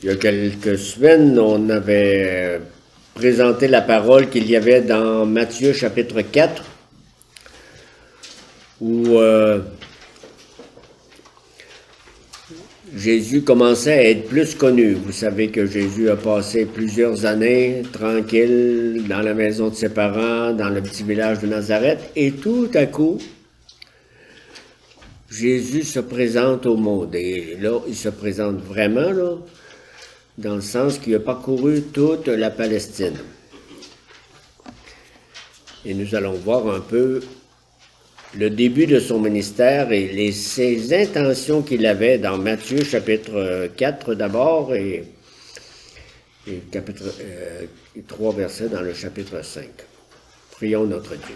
Il y a quelques semaines, on avait présenté la parole qu'il y avait dans Matthieu chapitre 4, où Jésus commençait à être plus connu. Vous savez que Jésus a passé plusieurs années tranquille dans la maison de ses parents, dans le petit village de Nazareth, et tout à coup, Jésus se présente au monde. Et là, il se présente vraiment, là, dans le sens qu'il a parcouru toute la Palestine. Et nous allons voir un peu le début de son ministère et ses intentions qu'il avait dans Matthieu chapitre 4 d'abord et chapitre 3 versets dans le chapitre 5. Prions notre Dieu.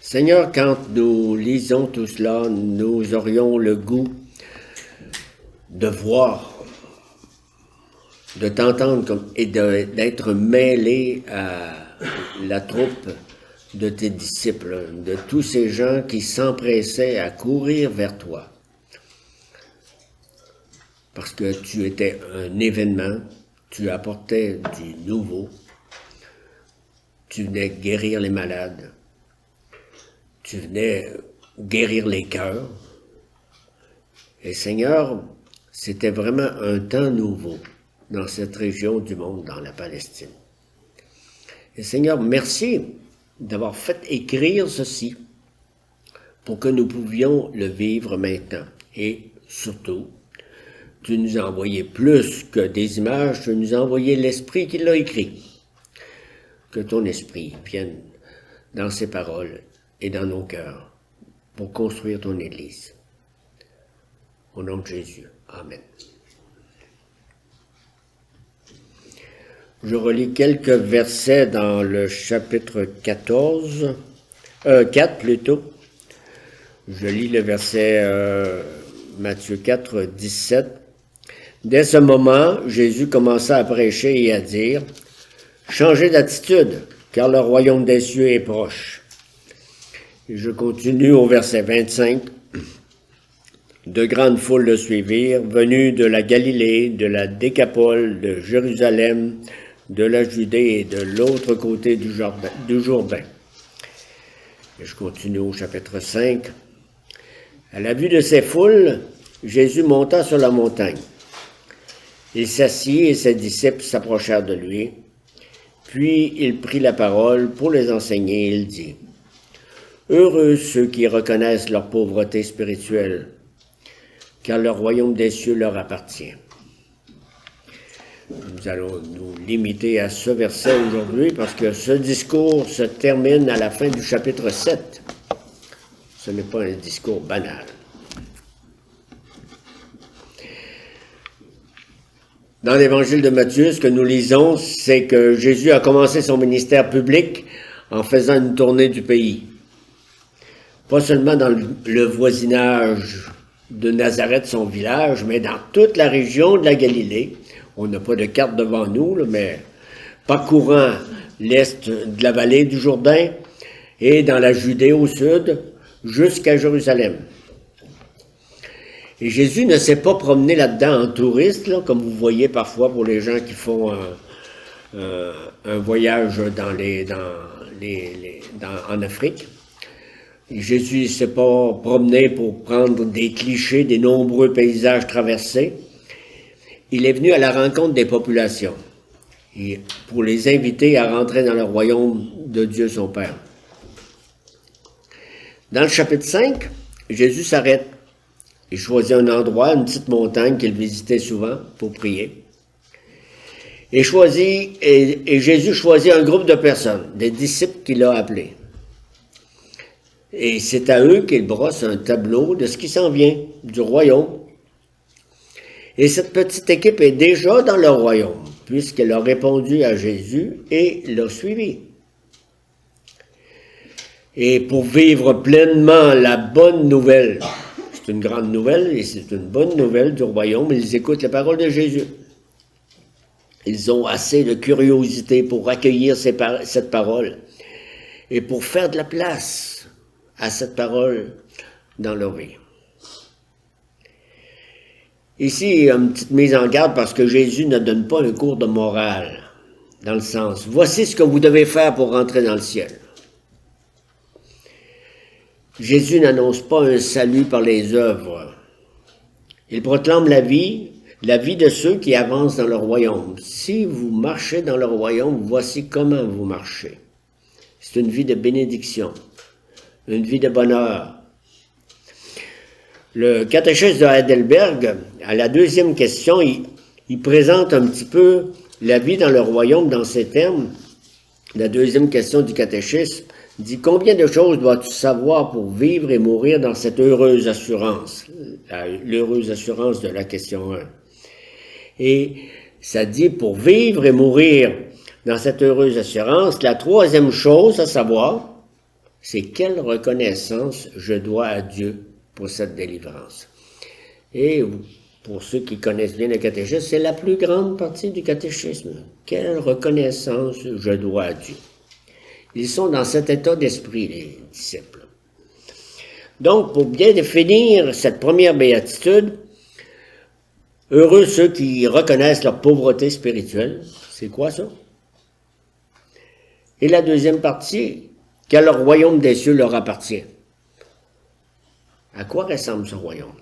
Seigneur, quand nous lisons tout cela, nous aurions le goût de voir, de t'entendre et d'être mêlés à la troupe de tes disciples, de tous ces gens qui s'empressaient à courir vers toi. Parce que tu étais un événement, tu apportais du nouveau, tu venais guérir les malades, tu venais guérir les cœurs. Et Seigneur, c'était vraiment un temps nouveau dans cette région du monde, dans la Palestine. Et Seigneur, merci d'avoir fait écrire ceci pour que nous pouvions le vivre maintenant. Et surtout, tu nous as envoyé plus que des images, tu nous as envoyé l'Esprit qui l'a écrit. Que ton Esprit vienne dans ces paroles et dans nos cœurs pour construire ton Église. Au nom de Jésus. Amen. Je relis quelques versets dans le chapitre 4 plutôt. Je lis le verset Matthieu 4, 17. Dès ce moment, Jésus commença à prêcher et à dire « Changez d'attitude, car le royaume des cieux est proche. » Et je continue au verset 25. De grandes foules le suivirent, venues de la Galilée, de la Décapole, de Jérusalem, de la Judée et de l'autre côté du Jourdain. Et je continue au chapitre 5. À la vue de ces foules, Jésus monta sur la montagne. Il s'assit et ses disciples s'approchèrent de lui. Puis il prit la parole pour les enseigner et il dit « Heureux ceux qui reconnaissent leur pauvreté spirituelle, car le royaume des cieux leur appartient. » Nous allons nous limiter à ce verset aujourd'hui parce que ce discours se termine à la fin du chapitre 7. Ce n'est pas un discours banal. Dans l'évangile de Matthieu, ce que nous lisons, c'est que Jésus a commencé son ministère public en faisant une tournée du pays. Pas seulement dans le voisinage de Nazareth, son village, mais dans toute la région de la Galilée. On n'a pas de carte devant nous, mais parcourant l'est de la vallée du Jourdain et dans la Judée au sud, jusqu'à Jérusalem. Et Jésus ne s'est pas promené là-dedans en touriste, là, comme vous voyez parfois pour les gens qui font un voyage en Afrique. Et Jésus ne s'est pas promené pour prendre des clichés des nombreux paysages traversés. Il est venu à la rencontre des populations et pour les inviter à rentrer dans le royaume de Dieu son Père. Dans le chapitre 5, Jésus s'arrête. Il choisit un endroit, une petite montagne qu'il visitait souvent pour prier. Et Jésus choisit un groupe de personnes, des disciples qu'il a appelés. Et c'est à eux qu'il brosse un tableau de ce qui s'en vient, du royaume. Et cette petite équipe est déjà dans le royaume, puisqu'elle a répondu à Jésus et l'a suivi. Et pour vivre pleinement la bonne nouvelle, c'est une grande nouvelle et c'est une bonne nouvelle du royaume, ils écoutent la parole de Jésus. Ils ont assez de curiosité pour accueillir cette parole et pour faire de la place à cette parole dans leur vie. Ici, une petite mise en garde parce que Jésus ne donne pas un cours de morale, dans le sens, voici ce que vous devez faire pour rentrer dans le ciel. Jésus n'annonce pas un salut par les œuvres. Il proclame la vie de ceux qui avancent dans le royaume. Si vous marchez dans le royaume, voici comment vous marchez. C'est une vie de bénédiction, une vie de bonheur. Le catéchisme de Heidelberg, à la deuxième question, il présente un petit peu la vie dans le royaume dans ces termes. La deuxième question du catéchisme dit « Combien de choses dois-tu savoir pour vivre et mourir dans cette heureuse assurance ?» L'heureuse assurance de la question 1. Et ça dit « Pour vivre et mourir dans cette heureuse assurance, la troisième chose à savoir, c'est quelle reconnaissance je dois à Dieu pour cette délivrance. » Et pour ceux qui connaissent bien le catéchisme, c'est la plus grande partie du catéchisme. Quelle reconnaissance je dois à Dieu. Ils sont dans cet état d'esprit, les disciples. Donc, pour bien définir cette première béatitude, heureux ceux qui reconnaissent leur pauvreté spirituelle. C'est quoi ça? Et la deuxième partie, que le royaume des cieux leur appartient. À quoi ressemble ce royaume?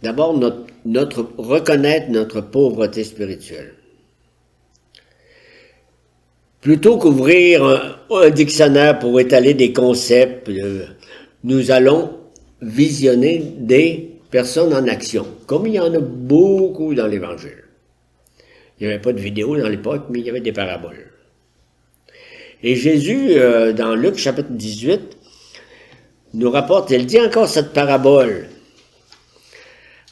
D'abord, reconnaître notre pauvreté spirituelle. Plutôt qu'ouvrir un dictionnaire pour étaler des concepts, nous allons visionner des personnes en action, comme il y en a beaucoup dans l'Évangile. Il n'y avait pas de vidéo dans l'époque, mais il y avait des paraboles. Et Jésus, dans Luc chapitre 18, nous rapporte, il dit encore cette parabole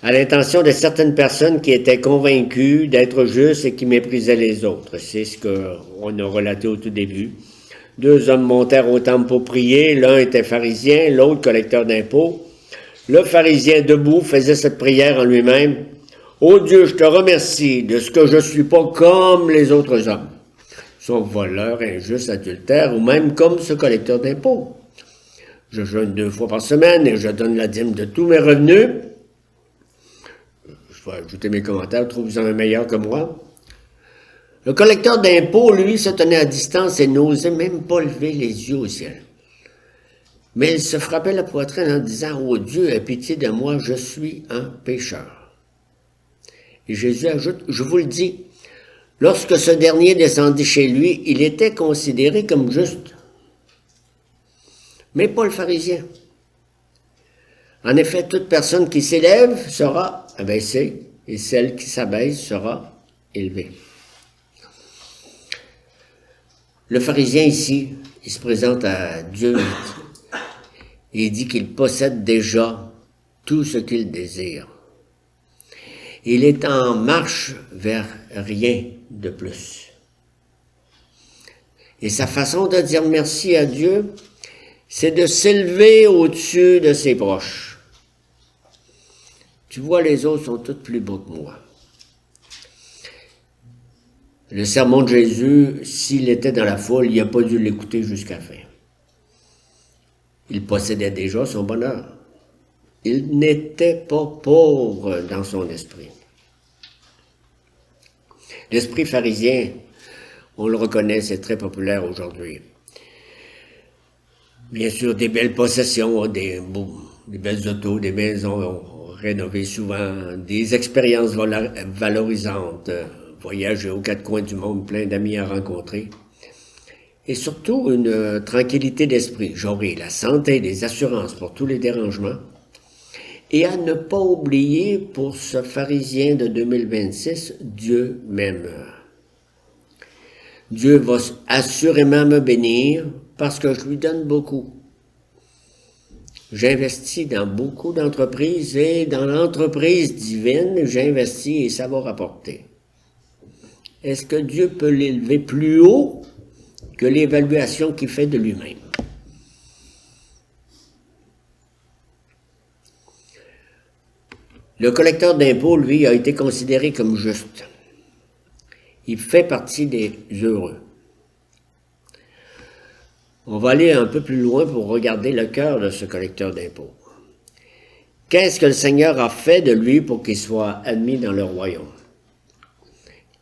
à l'intention de certaines personnes qui étaient convaincues d'être justes et qui méprisaient les autres. C'est ce qu'on a relaté au tout début. Deux hommes montèrent au temple pour prier, l'un était pharisien, l'autre collecteur d'impôts. Le pharisien debout faisait cette prière en lui-même. « Ô Dieu, je te remercie de ce que je ne suis pas comme les autres hommes, sont voleurs, injustes, adultères, ou même comme ce collecteur d'impôts. Je jeûne 2 fois par semaine et je donne la dîme de tous mes revenus. » Je vais ajouter mes commentaires, trouvez-vous un meilleur que moi. Le collecteur d'impôts, lui, se tenait à distance et n'osait même pas lever les yeux au ciel. Mais il se frappait la poitrine en disant « Ô Dieu, aie pitié de moi, je suis un pécheur. » Et Jésus ajoute « Je vous le dis, lorsque ce dernier descendit chez lui, il était considéré comme juste. Mais pas le pharisien. En effet, toute personne qui s'élève sera abaissée, et celle qui s'abaisse sera élevée. » Le pharisien ici, il se présente à Dieu et il dit qu'il possède déjà tout ce qu'il désire. Il est en marche vers rien de plus. Et sa façon de dire merci à Dieu, c'est de s'élever au-dessus de ses proches. Tu vois, les autres sont tous plus beaux que moi. Le sermon de Jésus, s'il était dans la foule, il n'a pas dû l'écouter jusqu'à la fin. Il possédait déjà son bonheur. Il n'était pas pauvre dans son esprit. L'esprit pharisien, on le reconnaît, c'est très populaire aujourd'hui. Bien sûr, des belles possessions, des belles autos, des maisons rénovées souvent, des expériences valorisantes, voyager aux 4 coins du monde, plein d'amis à rencontrer. Et surtout, une tranquillité d'esprit. J'aurai la santé, des assurances pour tous les dérangements. Et à ne pas oublier, pour ce pharisien de 2026, Dieu m'aime. Dieu va assurément me bénir parce que je lui donne beaucoup. J'investis dans beaucoup d'entreprises et dans l'entreprise divine, j'investis et ça va rapporter. Est-ce que Dieu peut l'élever plus haut que l'évaluation qu'il fait de lui-même? Le collecteur d'impôts, lui, a été considéré comme juste. Il fait partie des heureux. On va aller un peu plus loin pour regarder le cœur de ce collecteur d'impôts. Qu'est-ce que le Seigneur a fait de lui pour qu'il soit admis dans le royaume?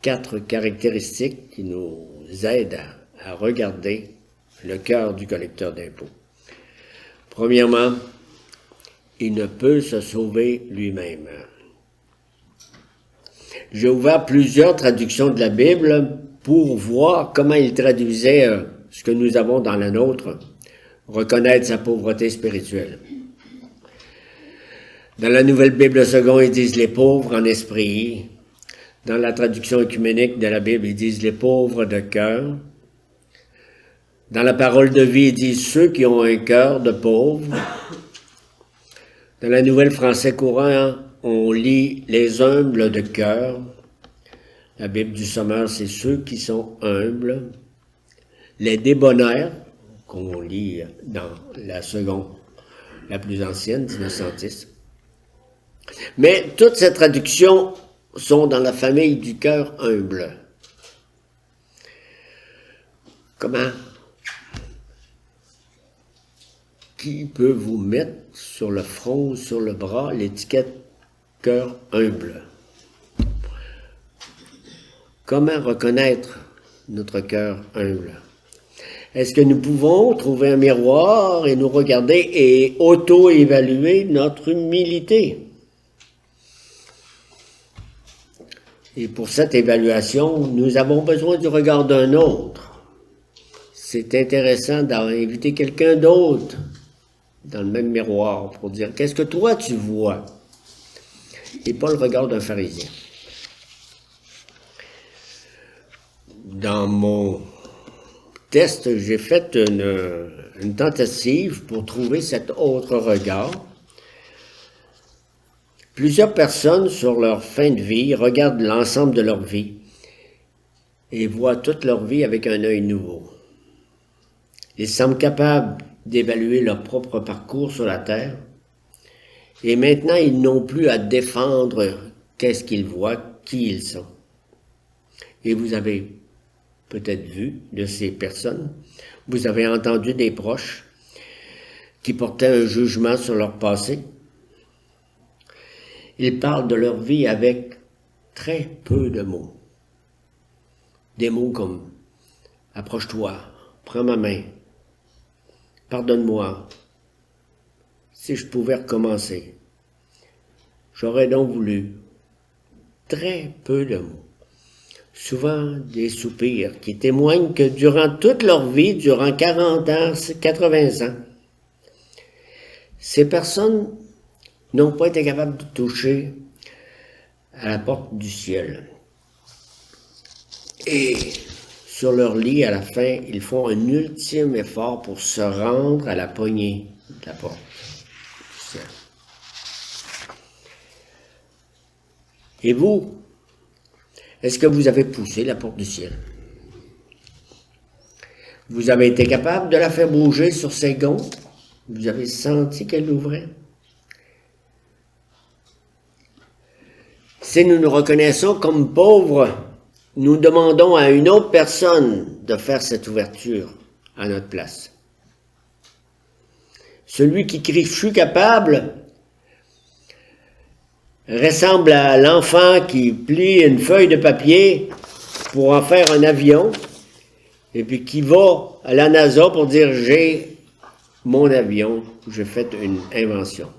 4 caractéristiques qui nous aident à regarder le cœur du collecteur d'impôts. Premièrement, il ne peut se sauver lui-même. J'ai ouvert plusieurs traductions de la Bible pour voir comment il traduisait ce que nous avons dans la nôtre, reconnaître sa pauvreté spirituelle. Dans la Nouvelle Bible seconde, ils disent les pauvres en esprit. Dans la traduction œcuménique de la Bible, ils disent les pauvres de cœur. Dans la parole de vie, ils disent ceux qui ont un cœur de pauvre. Dans la Nouvelle Français courant, on lit les humbles de cœur. La Bible du Sommeur, c'est ceux qui sont humbles. Les débonnaires, qu'on lit dans la seconde, la plus ancienne, 1910. Mais toutes ces traductions sont dans la famille du cœur humble. Comment? Qui peut vous mettre sur le front, sur le bras, l'étiquette cœur humble? Comment reconnaître notre cœur humble? Est-ce que nous pouvons trouver un miroir et nous regarder et auto-évaluer notre humilité? Et pour cette évaluation, nous avons besoin du regard d'un autre. C'est intéressant d'inviter quelqu'un d'autre dans le même miroir pour dire « Qu'est-ce que toi tu vois? » Et pas le regard d'un pharisien. Dans mon test, j'ai fait une tentative pour trouver cet autre regard. Plusieurs personnes, sur leur fin de vie, regardent l'ensemble de leur vie et voient toute leur vie avec un œil nouveau. Ils semblent capables d'évaluer leur propre parcours sur la terre et maintenant ils n'ont plus à défendre qu'est-ce qu'ils voient, qui ils sont. Et vous avez peut-être vu de ces personnes, vous avez entendu des proches qui portaient un jugement sur leur passé. Ils parlent de leur vie avec très peu de mots. Des mots comme « approche-toi, prends ma main, pardonne-moi, si je pouvais recommencer, j'aurais donc voulu ». Très peu de mots. Souvent des soupirs qui témoignent que durant toute leur vie, durant 40 ans, 80 ans, ces personnes n'ont pas été capables de toucher à la porte du ciel. Et sur leur lit, à la fin, ils font un ultime effort pour se rendre à la poignée de la porte du ciel. Et vous, est-ce que vous avez poussé la porte du ciel? Vous avez été capable de la faire bouger sur ses gonds? Vous avez senti qu'elle ouvrait? Si nous nous reconnaissons comme pauvres, nous demandons à une autre personne de faire cette ouverture à notre place. Celui qui crie « je suis capable » ressemble à l'enfant qui plie une feuille de papier pour en faire un avion et puis qui va à la NASA pour dire « j'ai mon avion, j'ai fait une invention ».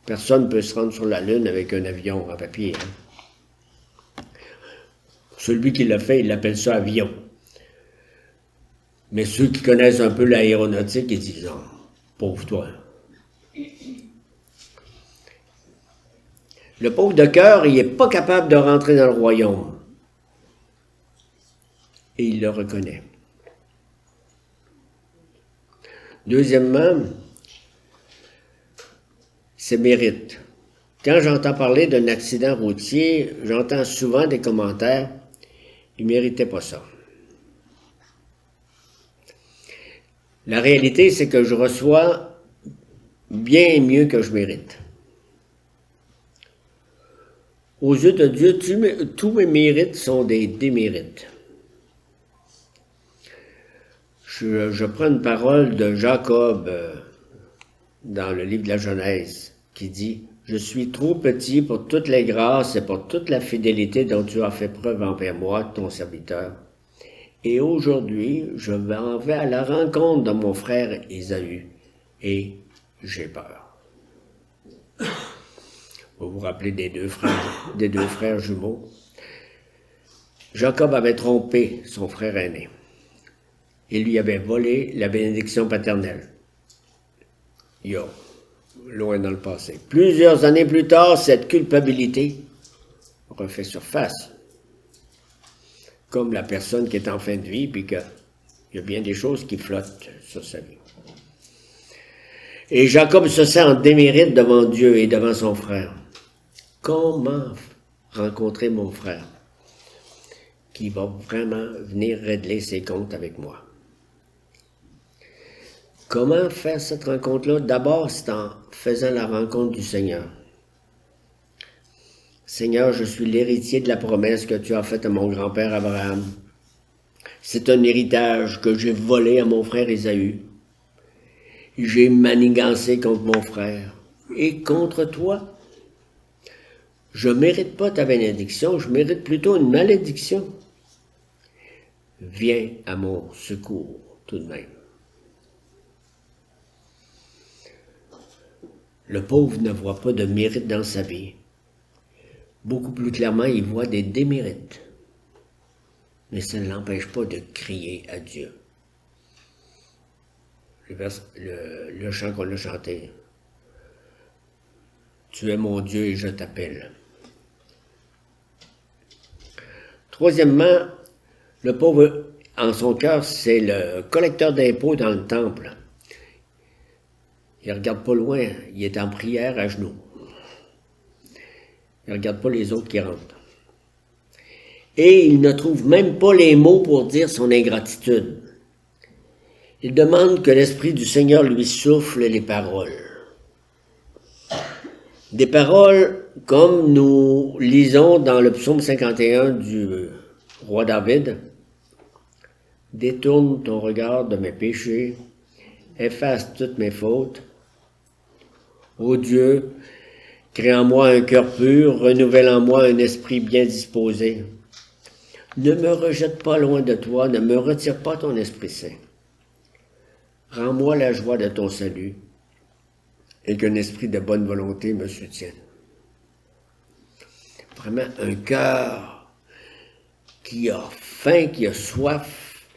Personne ne peut se rendre sur la Lune avec un avion en papier. Hein? Celui qui l'a fait, il appelle ça avion. Mais ceux qui connaissent un peu l'aéronautique, ils disent « oh, pauvre toi ». Le pauvre de cœur, il n'est pas capable de rentrer dans le royaume. Et il le reconnaît. Deuxièmement, c'est mérite. Quand j'entends parler d'un accident routier, j'entends souvent des commentaires « il ne méritait pas ça ». La réalité, c'est que je reçois bien mieux que je mérite. Aux yeux de Dieu, tous mes mérites sont des démérites. Je prends une parole de Jacob, dans le livre de la Genèse, qui dit « Je suis trop petit pour toutes les grâces et pour toute la fidélité dont tu as fait preuve envers moi, ton serviteur. Et aujourd'hui, je m'en vais à la rencontre de mon frère Ésaü, et j'ai peur. » Vous vous rappelez des deux frères jumeaux. Jacob avait trompé son frère aîné. Il lui avait volé la bénédiction paternelle. Loin dans le passé. Plusieurs années plus tard, cette culpabilité refait surface. Comme la personne qui est en fin de vie, puis qu'il y a bien des choses qui flottent sur sa vie. Et Jacob se sent en démérite devant Dieu et devant son frère. Comment rencontrer mon frère qui va vraiment venir régler ses comptes avec moi? Comment faire cette rencontre-là? D'abord, c'est en faisant la rencontre du Seigneur. Seigneur, je suis l'héritier de la promesse que tu as faite à mon grand-père Abraham. C'est un héritage que j'ai volé à mon frère Ésaü. J'ai manigancé contre mon frère et contre toi. Je ne mérite pas ta bénédiction, je mérite plutôt une malédiction. Viens à mon secours tout de même. Le pauvre ne voit pas de mérite dans sa vie. Beaucoup plus clairement, il voit des démérites. Mais ça ne l'empêche pas de crier à Dieu. Le chant qu'on a chanté. Tu es mon Dieu et je t'appelle. Troisièmement, le pauvre, en son cœur, c'est le collecteur d'impôts dans le temple. Il ne regarde pas loin, il est en prière à genoux. Il ne regarde pas les autres qui rentrent. Et il ne trouve même pas les mots pour dire son ingratitude. Il demande que l'Esprit du Seigneur lui souffle les paroles. Des paroles comme nous lisons dans le psaume 51 du roi David. « Détourne ton regard de mes péchés, efface toutes mes fautes. Ô Dieu, crée en moi un cœur pur, renouvelle en moi un esprit bien disposé. Ne me rejette pas loin de toi, ne me retire pas ton Esprit Saint. Rends-moi la joie de ton salut et qu'un esprit de bonne volonté me soutienne. » Vraiment un cœur qui a faim, qui a soif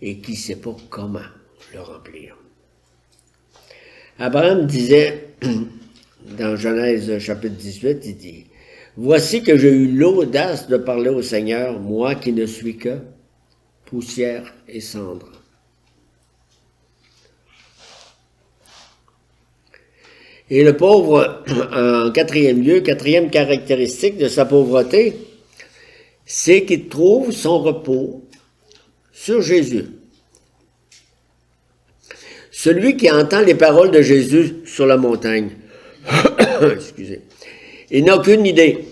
et qui ne sait pas comment le remplir. Abraham disait, dans Genèse chapitre 18, il dit, « Voici que j'ai eu l'audace de parler au Seigneur, moi qui ne suis que poussière et cendre. » Et le pauvre, en quatrième lieu, quatrième caractéristique de sa pauvreté, c'est qu'il trouve son repos sur Jésus. Celui qui entend les paroles de Jésus sur la montagne, excusez, il n'a aucune idée.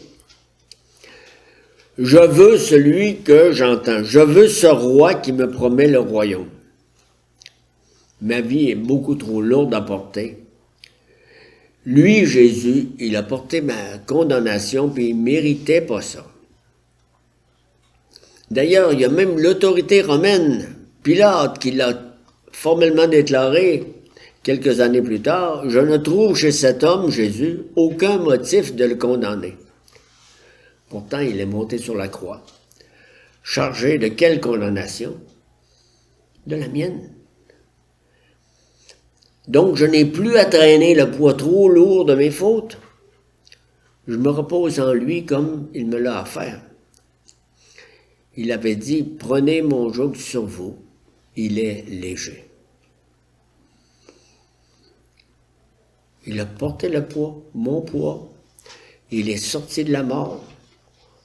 Je veux celui que j'entends. Je veux ce roi qui me promet le royaume. Ma vie est beaucoup trop lourde à porter. Lui, Jésus, il a porté ma condamnation, puis il ne méritait pas ça. D'ailleurs, il y a même l'autorité romaine, Pilate, qui l'a formellement déclaré quelques années plus tard, « Je ne trouve chez cet homme, Jésus, aucun motif de le condamner. » Pourtant, il est monté sur la croix, chargé de quelle condamnation? De la mienne. Donc, je n'ai plus à traîner le poids trop lourd de mes fautes. Je me repose en lui comme il me l'a offert. Il avait dit, « Prenez mon joug sur vous, il est léger. » Il a porté le poids, mon poids. Il est sorti de la mort.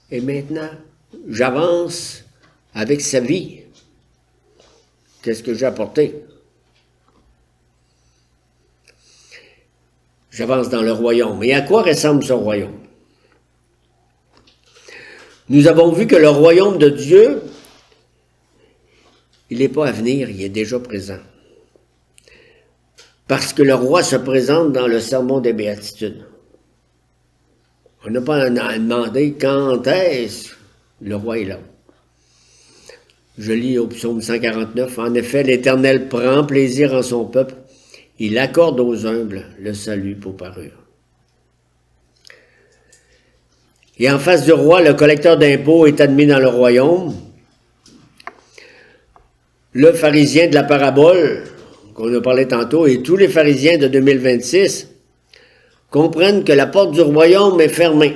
Et maintenant, j'avance avec sa vie. Qu'est-ce que j'ai apporté? J'avance dans le royaume. Et à quoi ressemble ce royaume? Nous avons vu que le royaume de Dieu, il n'est pas à venir, il est déjà présent. Parce que le roi se présente dans le sermon des béatitudes. On n'a pas à demander quand est-ce le roi est là. Je lis au psaume 149, « En effet, l'Éternel prend plaisir en son peuple. Il accorde aux humbles le salut pour parure. » Et en face du roi, le collecteur d'impôts est admis dans le royaume. Le pharisien de la parabole, qu'on a parlé tantôt, et tous les pharisiens de 2026 comprennent que la porte du royaume est fermée.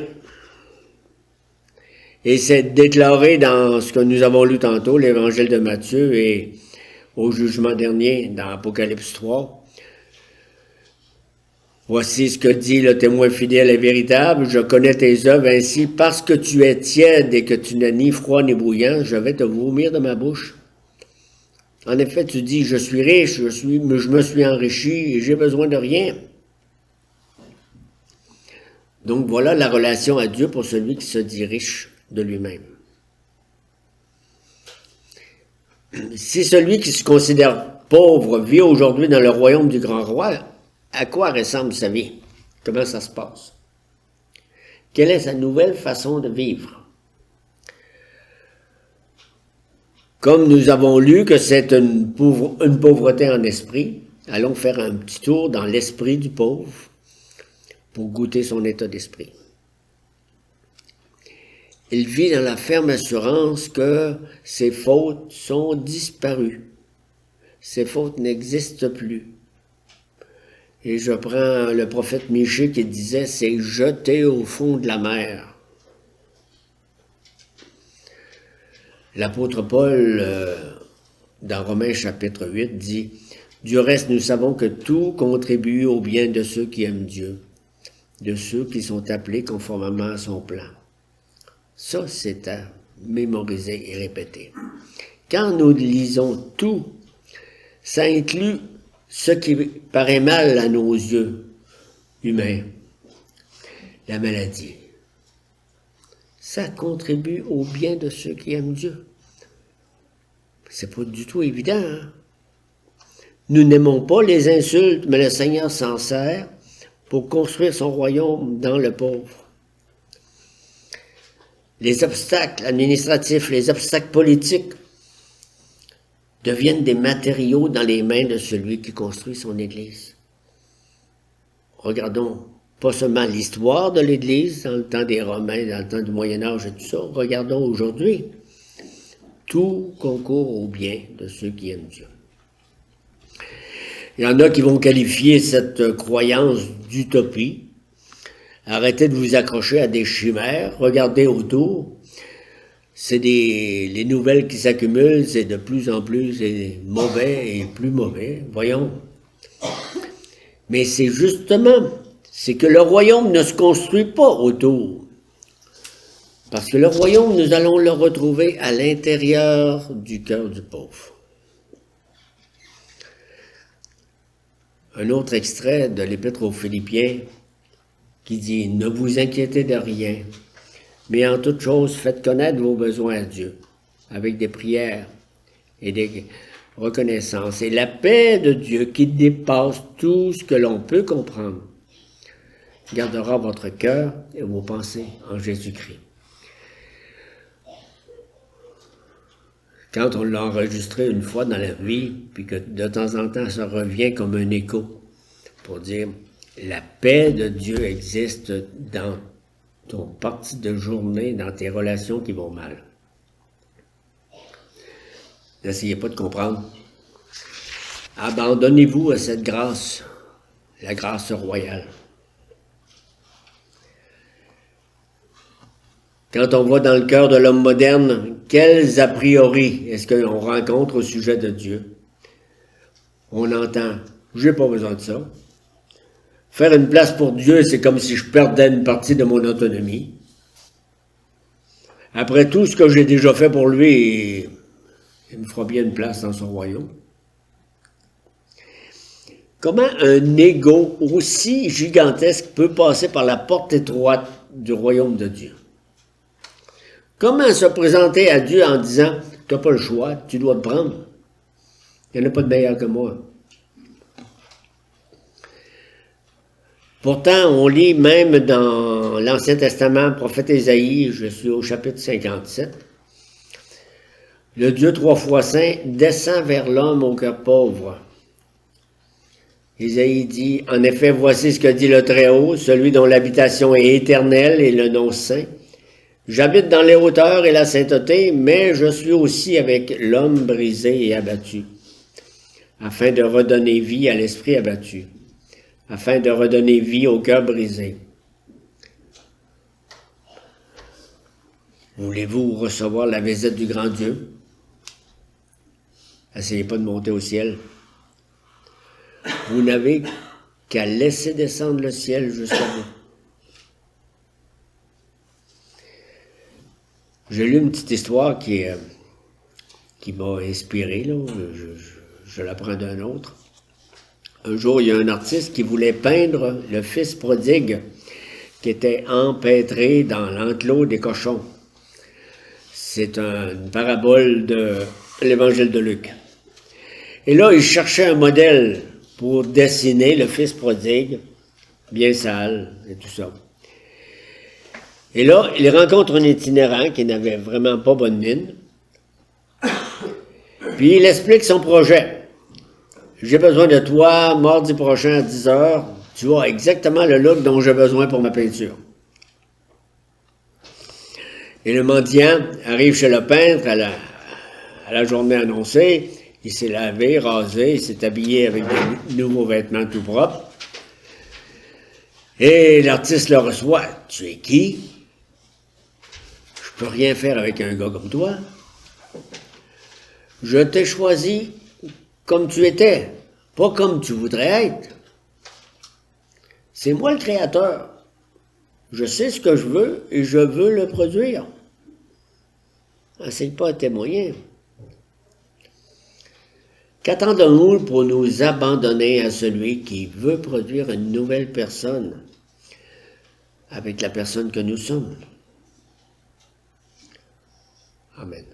Et c'est déclaré dans ce que nous avons lu tantôt, l'évangile de Matthieu et au jugement dernier dans Apocalypse 3. Voici ce que dit le témoin fidèle et véritable. Je connais tes œuvres, ainsi parce que tu es tiède et que tu n'es ni froid ni bouillant, je vais te vomir de ma bouche. En effet, tu dis, je suis riche, je me suis enrichi et j'ai besoin de rien. Donc voilà la relation à Dieu pour celui qui se dit riche de lui-même. Si celui qui se considère pauvre vit aujourd'hui dans le royaume du grand roi, à quoi ressemble sa vie? Comment ça se passe? Quelle est sa nouvelle façon de vivre? Comme nous avons lu que c'est une pauvreté en esprit, allons faire un petit tour dans l'esprit du pauvre pour goûter son état d'esprit. Il vit dans la ferme assurance que ses fautes sont disparues. Ses fautes n'existent plus. Et je prends le prophète Michée qui disait « c'est jeté au fond de la mer ». L'apôtre Paul, dans Romains chapitre 8, dit « Du reste, nous savons que tout contribue au bien de ceux qui aiment Dieu, de ceux qui sont appelés conformément à son plan. » Ça, c'est à mémoriser et répéter. Quand nous lisons tout, ça inclut ce qui paraît mal à nos yeux humains, la maladie. Ça contribue au bien de ceux qui aiment Dieu. C'est pas du tout évident, hein? Nous n'aimons pas les insultes, mais le Seigneur s'en sert pour construire son royaume dans le pauvre. Les obstacles administratifs, les obstacles politiques deviennent des matériaux dans les mains de celui qui construit son Église. Regardons pas seulement l'histoire de l'Église dans le temps des Romains, dans le temps du Moyen-Âge et tout ça, regardons aujourd'hui. Tout concourt au bien de ceux qui aiment Dieu. Il y en a qui vont qualifier cette croyance d'utopie. Arrêtez de vous accrocher à des chimères, regardez autour. C'est les nouvelles qui s'accumulent, c'est de plus en plus mauvais et plus mauvais, voyons. Mais c'est justement, c'est que le royaume ne se construit pas autour. Parce que le royaume, nous allons le retrouver à l'intérieur du cœur du pauvre. Un autre extrait de l'Épître aux Philippiens qui dit « Ne vous inquiétez de rien, mais en toute chose, faites connaître vos besoins à Dieu, avec des prières et des reconnaissances. Et la paix de Dieu, qui dépasse tout ce que l'on peut comprendre, gardera votre cœur et vos pensées en Jésus-Christ. » Quand on l'a enregistré une fois dans la vie, puis que de temps en temps, ça revient comme un écho pour dire « La paix de Dieu existe dans ton partie de journée, dans tes relations qui vont mal. » N'essayez pas de comprendre. Abandonnez-vous à cette grâce, la grâce royale. Quand on va dans le cœur de l'homme moderne, quels a priori est-ce qu'on rencontre au sujet de Dieu? On entend « j'ai pas besoin de ça ». Faire une place pour Dieu, c'est comme si je perdais une partie de mon autonomie. Après tout ce que j'ai déjà fait pour lui, il me fera bien une place dans son royaume. Comment un ego aussi gigantesque peut passer par la porte étroite du royaume de Dieu? Comment se présenter à Dieu en disant « tu n'as pas le choix, tu dois te prendre. Il n'y en a pas de meilleur que moi. » Pourtant, on lit même dans l'Ancien Testament, prophète Ésaïe, je suis au chapitre 57, le Dieu trois fois saint descend vers l'homme au cœur pauvre. Ésaïe dit, en effet, voici ce que dit le Très-Haut, celui dont l'habitation est éternelle et le nom saint. J'habite dans les hauteurs et la sainteté, mais je suis aussi avec l'homme brisé et abattu, afin de redonner vie à l'esprit abattu, afin de redonner vie au cœur brisé. Voulez-vous recevoir la visite du grand Dieu? Essayez pas de monter au ciel. Vous n'avez qu'à laisser descendre le ciel jusqu'à vous. J'ai lu une petite histoire qui m'a inspiré, là. Je l'apprends d'un autre. Un jour, il y a un artiste qui voulait peindre le fils prodigue qui était empêtré dans l'enclos des cochons. C'est une parabole de l'évangile de Luc. Et là, il cherchait un modèle pour dessiner le fils prodigue, bien sale et tout ça. Et là, il rencontre un itinérant qui n'avait vraiment pas bonne mine. Puis il explique son projet. J'ai besoin de toi mardi prochain à 10 h. Tu as exactement le look dont j'ai besoin pour ma peinture. Et le mendiant arrive chez le peintre à la journée annoncée. Il s'est lavé, rasé, il s'est habillé avec des nouveaux vêtements tout propres. Et l'artiste le reçoit. Tu es qui? Je peux rien faire avec un gars comme toi. Je t'ai choisi comme tu étais, pas comme tu voudrais être. C'est moi le créateur. Je sais ce que je veux et je veux le produire. Essaye pas à tes moyens. Qu'attendons-nous pour nous abandonner à celui qui veut produire une nouvelle personne avec la personne que nous sommes? Amen.